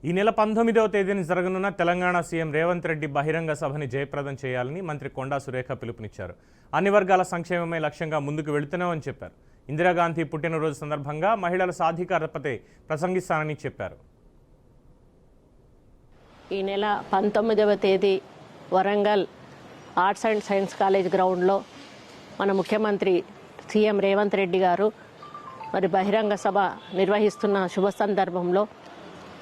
ఈ నెల 19వ తేదీన జరగనున్న తెలంగాణ సీఎం రేవంత్ రెడ్డి బహిరంగ సభని జయప్రదం చేయాలని మంత్రి కొండా సురేఖ పిలుపునిచ్చారు. అన్ని వర్గాల సంక్షేమమే లక్ష్యంగా ముందుకు వెళుతున్నామని చెప్పారు. ఇందిరాగాంధీ పుట్టినరోజు సందర్భంగా మహిళల సాధికారతపై ప్రసంగిస్తానని చెప్పారు. ఈ నెల 19వ తేదీ Warangal arts and science college గ్రౌండ్లో మన ముఖ్యమంత్రి సీఎం రేవంత్ రెడ్డి గారు మరి బహిరంగ సభ నిర్వహిస్తున్న శుభ సందర్భంలో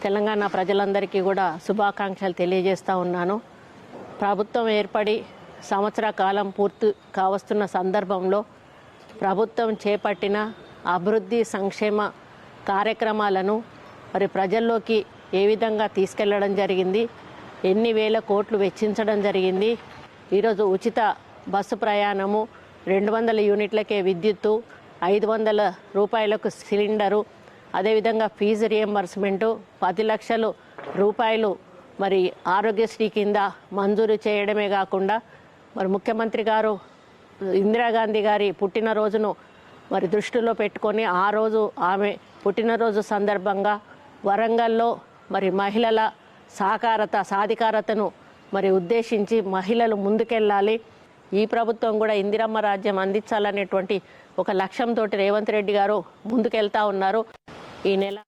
తెలంగాణ ప్రజలందరికీ కూడా శుభాకాంక్షలు తెలియజేస్తూ ఉన్నాను. ప్రభుత్వం ఏర్పడి సంవత్సర కాలం పూర్తి కావస్తున్న సందర్భంలో ప్రభుత్వం చేపట్టిన అభివృద్ధి సంక్షేమ కార్యక్రమాలను మరి ప్రజల్లోకి ఏ విధంగా తీసుకెళ్లడం జరిగింది, ఎన్ని వేల కోట్లు వెచ్చించడం జరిగింది, ఈరోజు ఉచిత బస్సు ప్రయాణము, 200 యూనిట్లకే విద్యుత్తు, 500 రూపాయలకు సిలిండరు, అదేవిధంగా ఫీజు రియంబర్స్మెంటు 10 లక్షల రూపాయలు మరి ఆరోగ్యశ్రీ కింద మంజూరు చేయడమే కాకుండా మరి ముఖ్యమంత్రి గారు ఇందిరాగాంధీ గారి పుట్టినరోజును మరి దృష్టిలో పెట్టుకొని ఆ రోజు ఆమె పుట్టినరోజు సందర్భంగా వరంగల్లో మరి మహిళల సాధికారతను మరి ఉద్దేశించి మహిళలు ముందుకెళ్ళాలి, ఈ ప్రభుత్వం కూడా ఇందిరమ్మ రాజ్యం అందించాలనేటువంటి ఒక లక్ష్యంతో రేవంత్ రెడ్డి గారు ముందుకెళ్తా ఉన్నారు. ఈ నెల